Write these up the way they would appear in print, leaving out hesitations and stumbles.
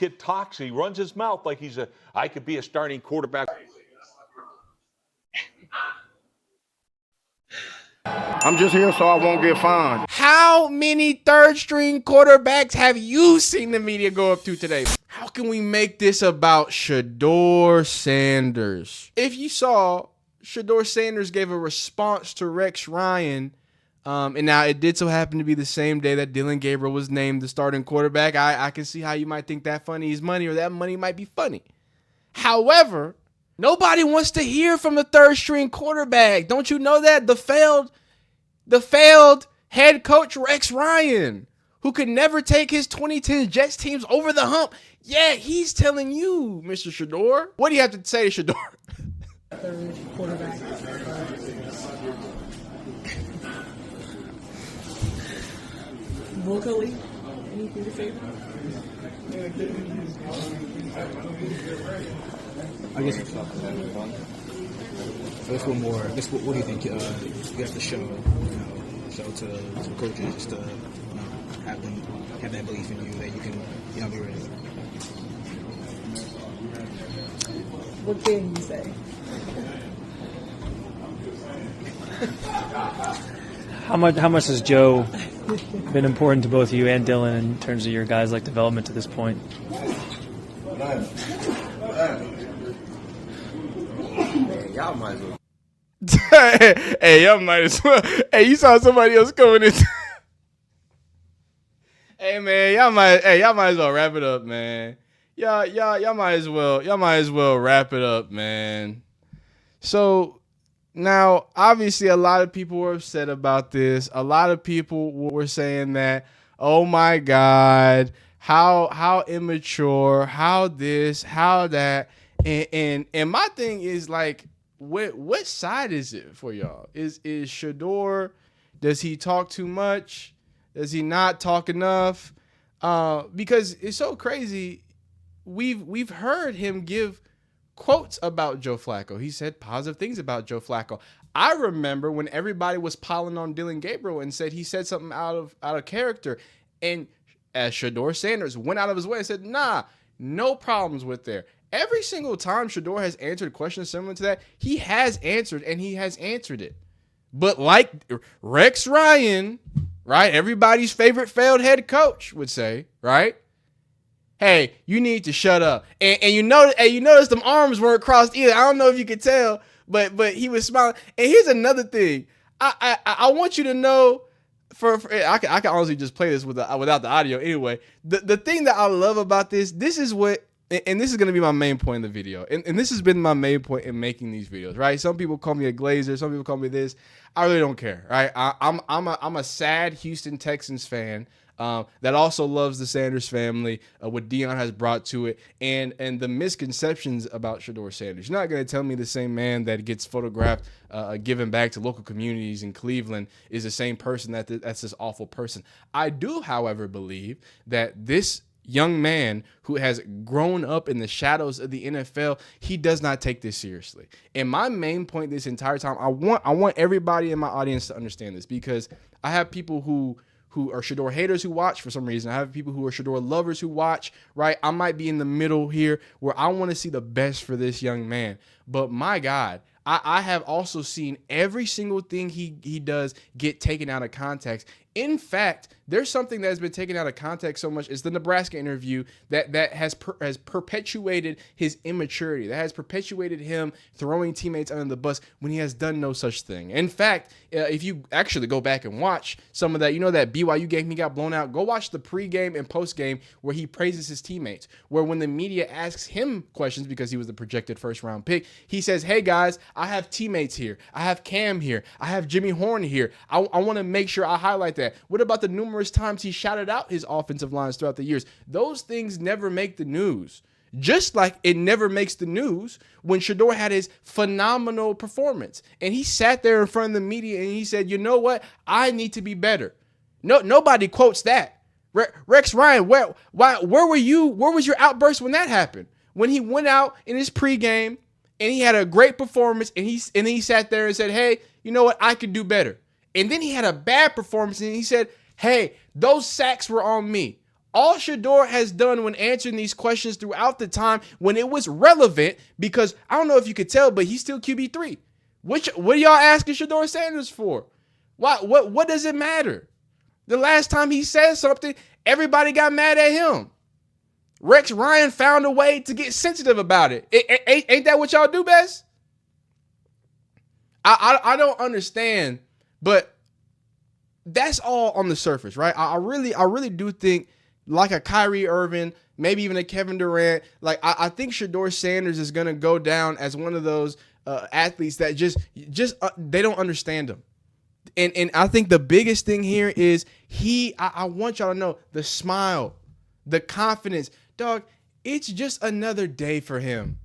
kid talks. He runs his mouth like I could be a starting quarterback. I'm just here so I won't get fined. How many third-string quarterbacks have you seen the media go up to today? How can we make this about Shedeur Sanders? If you saw, Shedeur Sanders gave a response to Rex Ryan, and now it did so happen to be the same day that Dillon Gabriel was named the starting quarterback. I can see how you might think that funny is money, or that money might be funny. However, nobody wants to hear from the third-string quarterback. Don't you know that? The failed head coach Rex Ryan, who could never take his 2010 Jets teams over the hump. Yeah, he's telling you, Mr. Shedeur. What do you have to say to Shedeur? Third quarterback. Vocally, anything to say? I guess it's not that. So let's go more. What do you think you have to show to the coaches just to have them have that belief in you that you can be ready? What can you say? How much has Joe been important to both you and Dillon in terms of your guys' development to this point? Y'all might as well. Hey, y'all might as well. Hey, you saw somebody else coming in. Hey, man, y'all might as well wrap it up, man. Y'all might as well wrap it up, man. So now, obviously, a lot of people were upset about this. A lot of people were saying that, oh my God, how immature, how this, how that, and my thing is what side is it for y'all? Is Shedeur? Does he talk too much? Does he not talk enough? Because it's so crazy. We've heard him give quotes about Joe Flacco. He said positive things about Joe Flacco. I remember when everybody was piling on Dillon Gabriel and said he said something out of character, and as Shedeur Sanders went out of his way and said, nah, no problems with there. Every single time Shedeur has answered questions similar to that, he has answered, and he has answered it. But like Rex Ryan, right, everybody's favorite failed head coach would say, right? Hey, you need to shut up. And you notice them arms weren't crossed either. I don't know if you could tell, but he was smiling. And here's another thing. I want you to know, I can honestly just play this without the audio anyway. The thing that I love about this is what, and this is going to be my main point in the video. And this has been my main point in making these videos, right? Some people call me a glazer. Some people call me this. I really don't care, right? I'm a sad Houston Texans fan that also loves the Sanders family, what Deion has brought to it, and the misconceptions about Shedeur Sanders. You're not going to tell me the same man that gets photographed giving back to local communities in Cleveland is the same person that's this awful person. I do, however, believe that this young man who has grown up in the shadows of the NFL, he does not take this seriously. And my main point this entire time, I want everybody in my audience to understand this, because I have people who are Shedeur haters who watch for some reason. I have people who are Shedeur lovers who watch, right? I might be in the middle here where I want to see the best for this young man. But my God, I have also seen every single thing he does get taken out of context. In fact, there's something that has been taken out of context so much. It's the Nebraska interview that has perpetuated his immaturity, that has perpetuated him throwing teammates under the bus when he has done no such thing. In fact, if you actually go back and watch some of that, that BYU game he got blown out, go watch the pregame and postgame where he praises his teammates, where when the media asks him questions because he was the projected first-round pick, he says, hey, guys, I have teammates here. I have Cam here. I have Jimmy Horn here. I want to make sure I highlight that. What about the numerous times he shouted out his offensive lines throughout the years? Those things never make the news. Just like it never makes the news when Shedeur had his phenomenal performance. And he sat there in front of the media and he said, you know what? I need to be better. Nobody quotes that. Rex Ryan, where were you? Where was your outburst when that happened? When he went out in his pregame and he had a great performance and he sat there and said, hey, you know what? I could do better. And then he had a bad performance and he said, hey, those sacks were on me. All Shedeur has done when answering these questions throughout the time when it was relevant, because I don't know if you could tell, but he's still QB3. What are y'all asking Shedeur Sanders for? Why? What does it matter? The last time he said something, everybody got mad at him. Rex Ryan found a way to get sensitive about it. Ain't that what y'all do best? I don't understand, but that's all on the surface, right? I really do think, like a Kyrie Irving, maybe even a Kevin Durant, like I think Shedeur Sanders is gonna go down as one of those athletes that just they don't understand him. And I think the biggest thing here is I want y'all to know the smile, the confidence. Dog, it's just another day for him.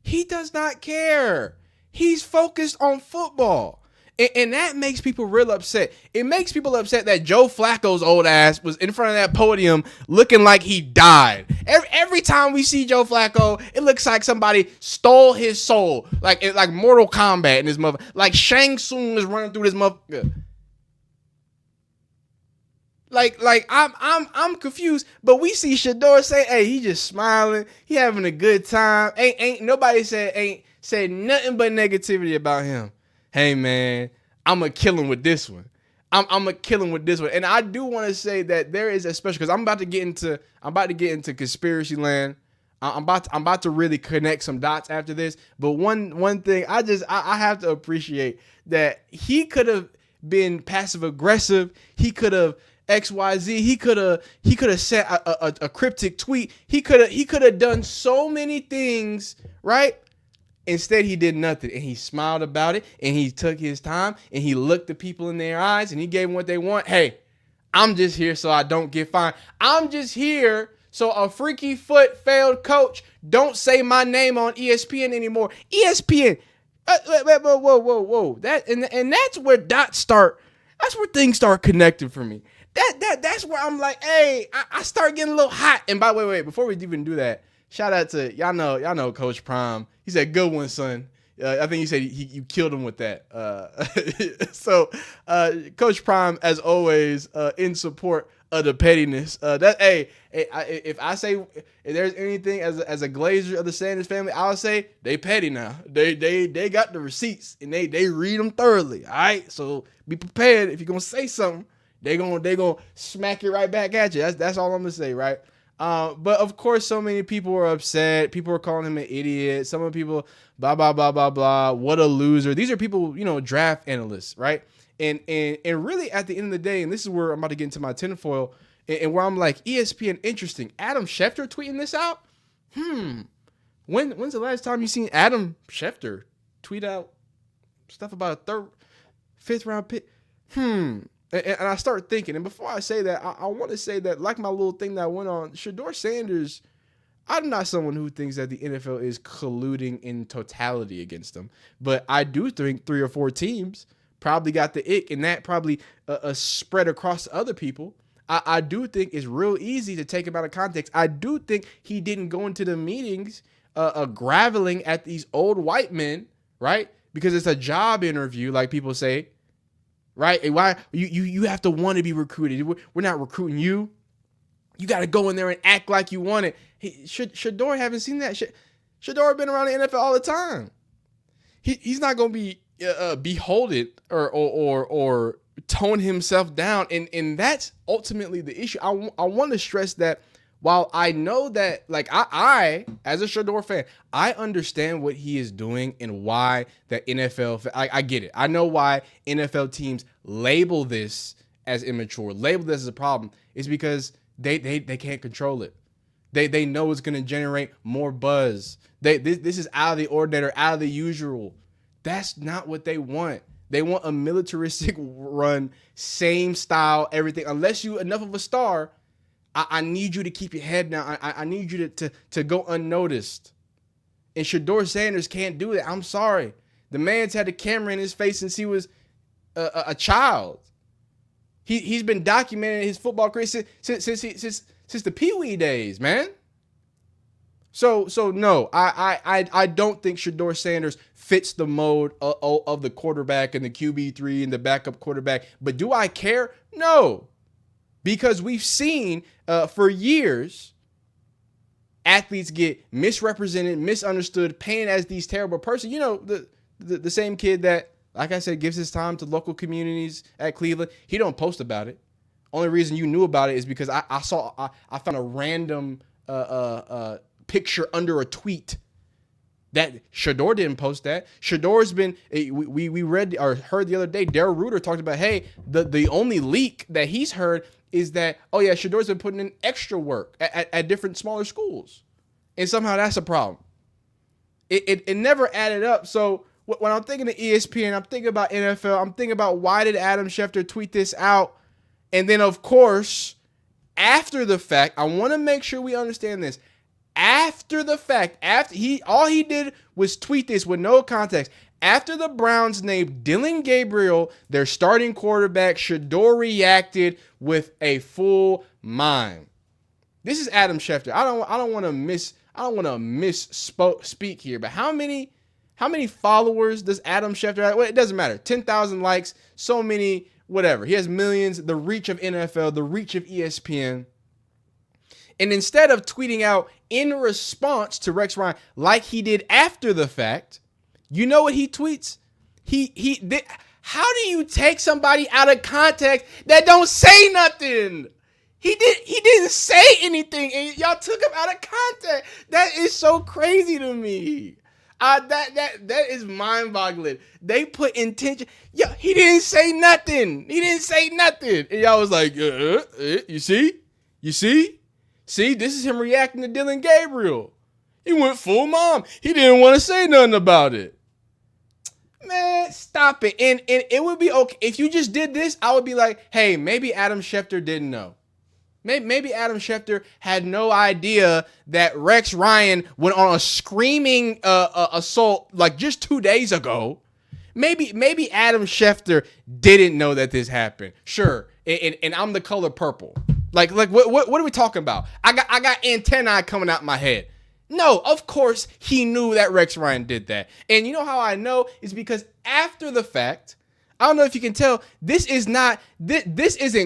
He does not care. He's focused on football. And that makes people real upset. It makes people upset that Joe Flacco's old ass was in front of that podium looking like he died. Every time we see Joe Flacco, it looks like somebody stole his soul, like Mortal Kombat in his mother. Like Shang Tsung is running through this motherfucker. Like I'm confused, but we see Shedeur say, "Hey, he just smiling, he having a good time." Ain't nobody said nothing but negativity about him. Hey man, I'm gonna kill him with this one. I'm gonna kill him with this one. And I do want to say that there is a special, because I'm about to get into conspiracy land. I'm about to really connect some dots after this. But one thing I have to appreciate, that he could have been passive aggressive. He could have XYZ. He could have sent a cryptic tweet. He could have done so many things, right? Instead, he did nothing, and he smiled about it, and he took his time, and he looked the people in their eyes, and he gave them what they want. Hey, I'm just here so I don't get fined. I'm just here so a freaky foot failed coach don't say my name on ESPN anymore. ESPN, whoa. And that's where dots start. That's where things start connecting for me. That's where I'm like, hey, I start getting a little hot. And by the way, before we even do that, shout out to y'all know Coach Prime. He said, "Good one, son." I think he said you killed him with that. So Coach Prime, as always, in support of the pettiness. If I say, if there's anything as a Glazer of the Sanders family, I'll say they petty now. They got the receipts and they read them thoroughly. All right, so be prepared. If you're gonna say something, they gonna smack it right back at you. That's all I'm gonna say, right? But of course, so many people were upset. People were calling him an idiot. Some of the people, blah, blah, blah, blah, blah. What a loser. These are people, draft analysts, right? And really at the end of the day, and this is where I'm about to get into my tinfoil, and where I'm like, ESPN, interesting. Adam Schefter tweeting this out? When's the last time you seen Adam Schefter tweet out stuff about a fifth round pick? And I start thinking, and before I say that, I want to say that, like my little thing that went on, Shedeur Sanders, I'm not someone who thinks that the NFL is colluding in totality against them, but I do think 3 or 4 teams probably got the ick, and that probably spread across to other people. I do think it's real easy to take him out of context. I do think he didn't go into the meetings graveling at these old white men, right? Because it's a job interview, like people say. Right? And why you have to want to be recruited? We're not recruiting you. You got to go in there and act like you want it. Shedeur haven't seen that. Shedeur been around the NFL all the time. He's not going to be beholden or tone himself down, and that's ultimately the issue. I want to stress that while I know that, like, I as a Shedeur fan, I understand what he is doing and why the NFL, I get it. I know why NFL teams label this as immature, label this as a problem. It's because they can't control it. They know it's going to generate more buzz. This is out of the ordinary, out of the usual. That's not what they want. They want a militaristic run, same style, everything. Unless you enough of a star, I need you to keep your head down. I need you to go unnoticed. And Shedeur Sanders can't do that. I'm sorry. The man's had a camera in his face since he was a child. He's been documenting his football career since the Pee Wee days, man. So no, I don't think Shedeur Sanders fits the mode of the quarterback and the QB3 and the backup quarterback. But do I care? No. because we've seen for years athletes get misrepresented, misunderstood, painted as these terrible persons. You know, the same kid that, like I said, gives his time to local communities at Cleveland. He don't post about it. Only reason you knew about it is because I found a random picture under a tweet that Shedeur didn't post that. Shedeur's been, we read or heard the other day, Darryl Reuter talked about, hey, the only leak that he's heard is that, oh yeah, Shedeur's been putting in extra work at different smaller schools. And somehow that's a problem. It never added up. So when I'm thinking of ESPN, I'm thinking about NFL, I'm thinking about why did Adam Schefter tweet this out? And then, of course, after the fact, I want to make sure we understand this. After the fact, all he did was tweet this with no context. After the Browns named Dillon Gabriel their starting quarterback, Shedeur reacted with a full mime. This is Adam Schefter. I don't want to misspeak here, but how many followers does Adam Schefter have? Well, it doesn't matter. 10,000 likes, so many, whatever. He has millions, the reach of NFL, the reach of ESPN. And instead of tweeting out in response to Rex Ryan like he did after the fact, you know what he tweets? How do you take somebody out of context that don't say nothing? He didn't say anything, and y'all took him out of context. That is so crazy to me. That is mind-boggling. They put intention. Yeah, he didn't say nothing. And y'all was like, you see? See, this is him reacting to Dillon Gabriel. He went full mom. He didn't want to say nothing about it. Man, stop it. And it would be okay. If you just did this, I would be like, hey, maybe Adam Schefter didn't know. Maybe Adam Schefter had no idea that Rex Ryan went on a screaming assault like just 2 days ago. Maybe Adam Schefter didn't know that this happened. Sure, and I'm the color purple. Like what are we talking about? I got antennae coming out my head. No, of course he knew that Rex Ryan did that. And you know how I know is because after the fact, I don't know if you can tell, this isn't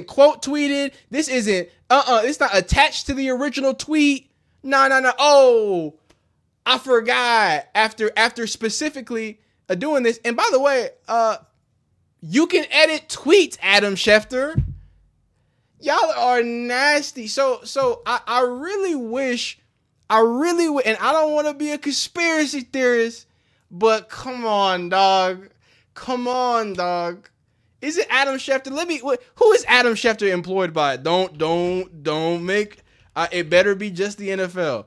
quote tweeted. This isn't it's not attached to the original tweet. No. Oh, I forgot after specifically doing this. And by the way, you can edit tweets, Adam Schefter. Y'all are nasty. So I really wish, and I don't want to be a conspiracy theorist, but come on, dog. Is it Adam Schefter? Who is Adam Schefter employed by? Don't make, it better be just the NFL.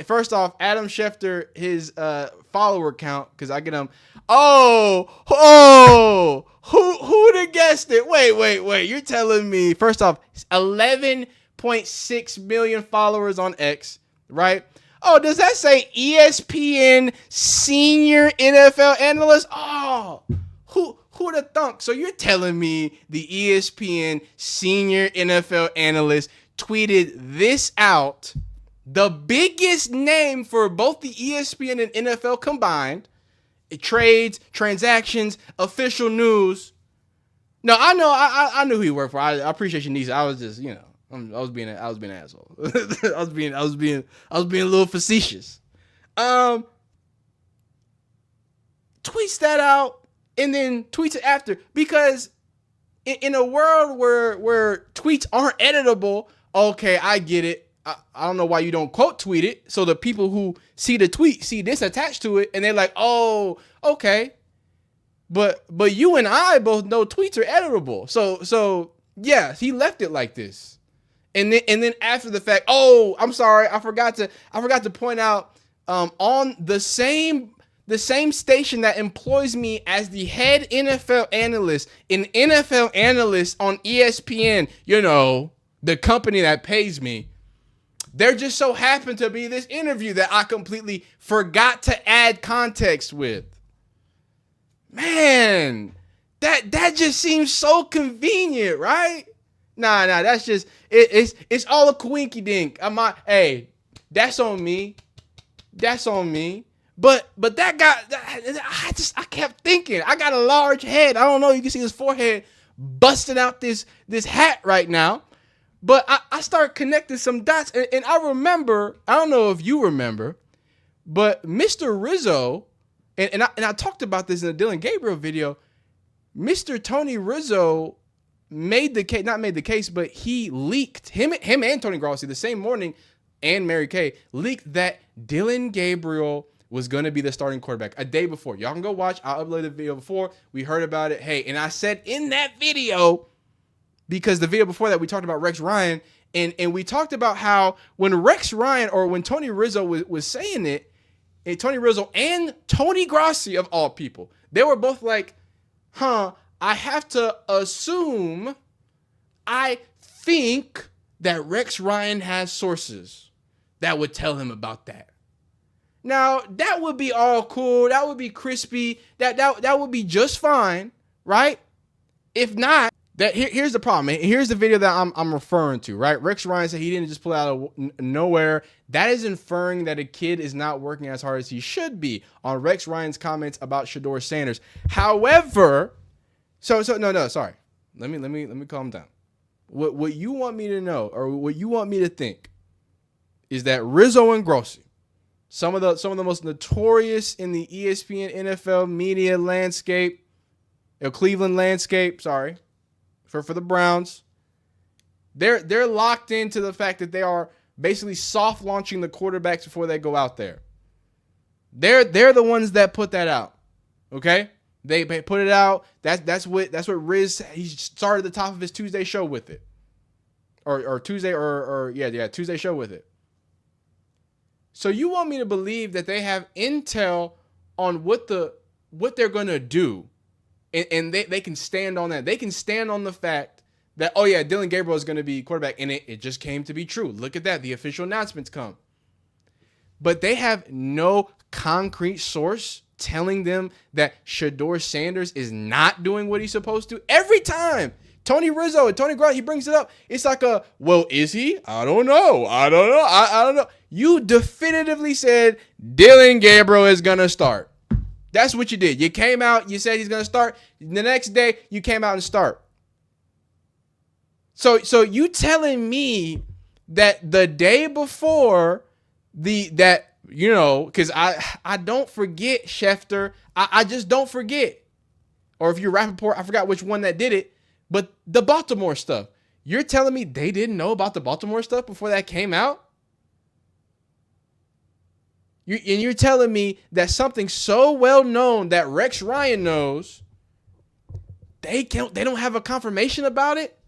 First off, Adam Schefter, his follower count, because I get him. Who would have guessed it? Wait. You're telling me, first off, 11.6 million followers on X, right? Oh, does that say ESPN senior NFL analyst? Oh, who'd have thunk? So you're telling me the ESPN senior NFL analyst tweeted this out, the biggest name for both the ESPN and NFL combined, trades, transactions, official news. No, I know, I knew who he worked for. I appreciate your niece. I was just, I was being an asshole. I was being a little facetious. Tweets that out and then tweets it after, because in a world where tweets aren't editable, okay, I get it. I don't know why you don't quote tweet it, so the people who see the tweet see this attached to it, and they're like, oh, okay. But you and I both know tweets are editable. So yeah, he left it like this. And then after the fact, oh, I'm sorry, I forgot to point out on the same station that employs me as the head NFL analyst, an NFL analyst on ESPN, the company that pays me. There just so happened to be this interview that I completely forgot to add context with. Man, that just seems so convenient, right? Nah, that's just it's all a coinky dink. Hey, that's on me. But that guy, I kept thinking. I got a large head. I don't know. You can see his forehead busting out this hat right now. But I start connecting some dots, and I remember, I don't know if you remember, but Mr. Rizzo, and I talked about this in the Dylan Gabriel video, Mr. Tony Rizzo made the case, not made the case, but he leaked, him and Tony Grossi the same morning, and Mary Kay leaked that Dylan Gabriel was going to be the starting quarterback a day before. Y'all can go watch. I uploaded the video before. We heard about it. Hey, and I said in that video, because the video before that, we talked about Rex Ryan, and we talked about how when Rex Ryan, or when Tony Rizzo was saying it, and Tony Rizzo and Tony Grossi, of all people, they were both like, I have to assume, I think that Rex Ryan has sources that would tell him about that. Now, that would be all cool. That would be crispy. That would be just fine, right? If not, here's the problem. And here's the video that I'm referring to, right? Rex Ryan said he didn't just pull it out of nowhere. That is inferring that a kid is not working as hard as he should be on Rex Ryan's comments about Shedeur Sanders. However, no, sorry. Let me calm down. What you want me to know, or what you want me to think, is that Rizzo and Grossi, some of the most notorious in the ESPN NFL media landscape, Cleveland landscape, sorry, for the Browns, they're locked into the fact that they are basically soft launching the quarterbacks before they go out there. They're the ones that put that out. Okay? They put it out. That's what Riz, he started the top of his Tuesday show with it. Or Tuesday Tuesday show with it. So you want me to believe that they have intel on what they're gonna do, and they can stand on that. They can stand on the fact that, oh yeah, Dylan Gabriel is gonna be quarterback, and it just came to be true. Look at that. The official announcements come. But they have no concrete source telling them that Shedeur Sanders is not doing what he's supposed to. Every time Tony Rizzo and Tony Grossi, he brings it up, it's like well, is he? I don't know. I don't know. You definitively said Dylan Gabriel is going to start. That's what you did. You came out, you said he's going to start. The next day, you came out and start. So you telling me that the day before because I don't forget, Schefter. I just don't forget. Or if you're Rappaport, I forgot which one that did it. But the Baltimore stuff. You're telling me they didn't know about the Baltimore stuff before that came out? You're telling me that something so well known that Rex Ryan knows, they don't have a confirmation about it?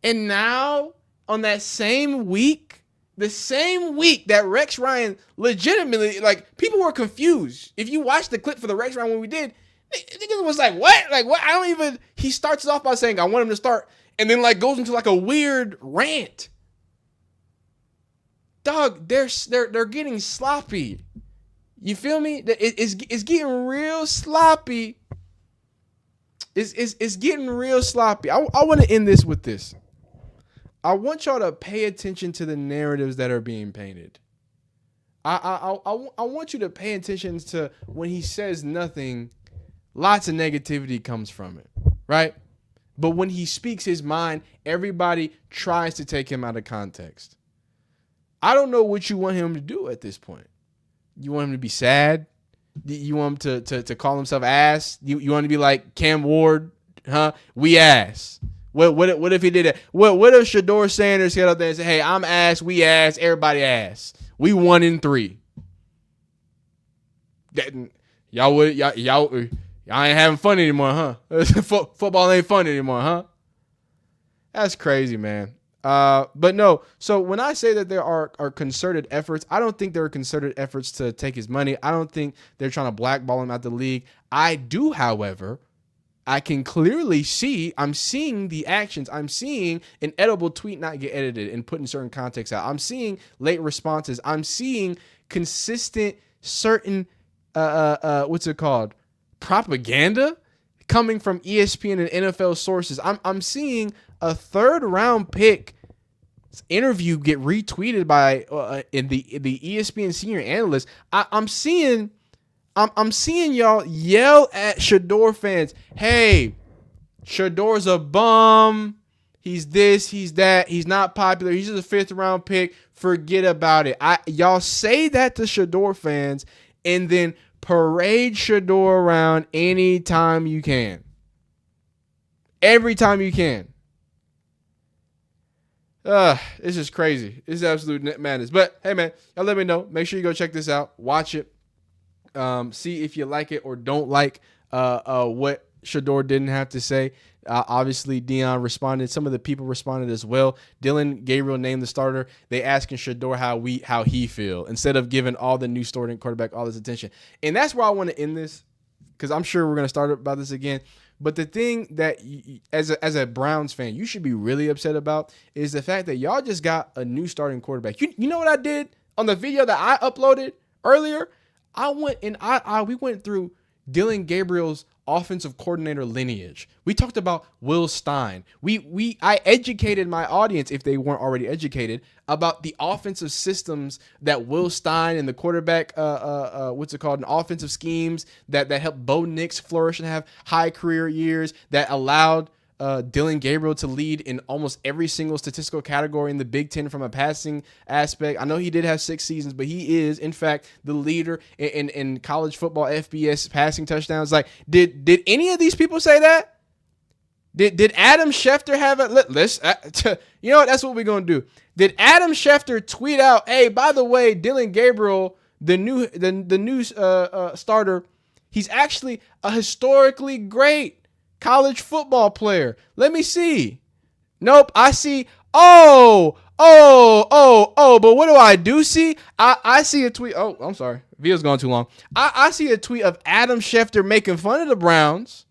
And now, on that same week, the same week that Rex Ryan legitimately, like, people were confused. If you watch the clip for the Rex Ryan when we did, niggas was like, what? Like, what? He starts it off by saying, I want him to start, and then, like, goes into, like, a weird rant. Dog, they're getting sloppy. You feel me? It's getting real sloppy. It's getting real sloppy. I want to end this with this. I want y'all to pay attention to the narratives that are being painted. I want you to pay attention to when he says nothing, lots of negativity comes from it, right? But when he speaks his mind, everybody tries to take him out of context. I don't know what you want him to do at this point. You want him to be sad? You want him to call himself ass? You want him to be like Cam Ward? Huh? We ass. What if he did that? What if Shedeur Sanders got up there and said, hey, I'm ass, we ass, everybody ass. We 1-3. Y'all ain't having fun anymore, huh? Football ain't fun anymore, huh? That's crazy, man. But no, so when I say that there are concerted efforts, I don't think there are concerted efforts to take his money. I don't think they're trying to blackball him out the league. I do, however, I can clearly see, I'm seeing the actions. I'm seeing an edible tweet not get edited and put in certain context out. I'm seeing late responses. I'm seeing consistent, certain, what's it called? Propaganda coming from ESPN and NFL sources. I'm seeing a 3rd round pick interview get retweeted by in the ESPN senior analyst. I'm seeing y'all yell at Shedeur fans. Hey, Shedeur's a bum. He's this, he's that. He's not popular. He's just a 5th round pick. Forget about it. Y'all say that to Shedeur fans and then parade Shedeur around anytime you can. Every time you can. It's just crazy. It's absolute madness. But hey, man, y'all let me know. Make sure you go check this out. Watch it. See if you like it or don't like what Shedeur didn't have to say. Obviously, Dion responded. Some of the people responded as well. Dylan Gabriel named the starter. They asking Shedeur how he feel instead of giving all the new starting quarterback all this attention. And that's where I want to end this because I'm sure we're going to start about this again. But the thing that as a Browns fan, you should be really upset about is the fact that y'all just got a new starting quarterback. You know what I did on the video that I uploaded earlier? I went and we went through Dylan Gabriel's offensive coordinator lineage. We talked about Will Stein. I educated my audience, if they weren't already educated, about the offensive systems that Will Stein and the quarterback, and offensive schemes that helped Bo Nix flourish and have high career years, that allowed Dylan Gabriel to lead in almost every single statistical category in the Big Ten from a passing aspect. I know he did have 6 seasons, but he is, in fact, the leader in college football FBS passing touchdowns. Like, did any of these people say that? Did Adam Schefter have it? You know what? That's what we're gonna do. Did Adam Schefter tweet out, "Hey, by the way, Dylan Gabriel, the new starter, he's actually a historically great college football player. Let me see." Nope. I see. But what do I do see? I see a tweet. Oh, I'm sorry. Video's gone too long. I see a tweet of Adam Schefter making fun of the Browns.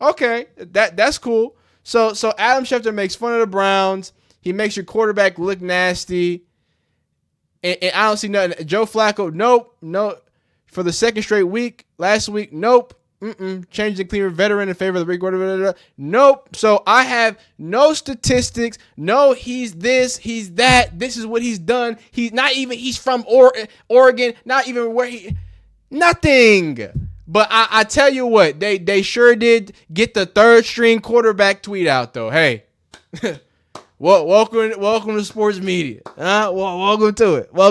Okay, that's cool. So Adam Schefter makes fun of the Browns. He makes your quarterback look nasty. And I don't see nothing. Joe Flacco, nope. For the second straight week, last week, nope. Change the Cleveland veteran in favor of the Rick quarterback. Nope. So I have no statistics. No, he's this, he's that. This is what he's done. He's from Oregon. Not even where nothing. But I tell you what, they sure did get the 3rd string quarterback tweet out though. Hey, welcome to sports media. Welcome to it. Welcome.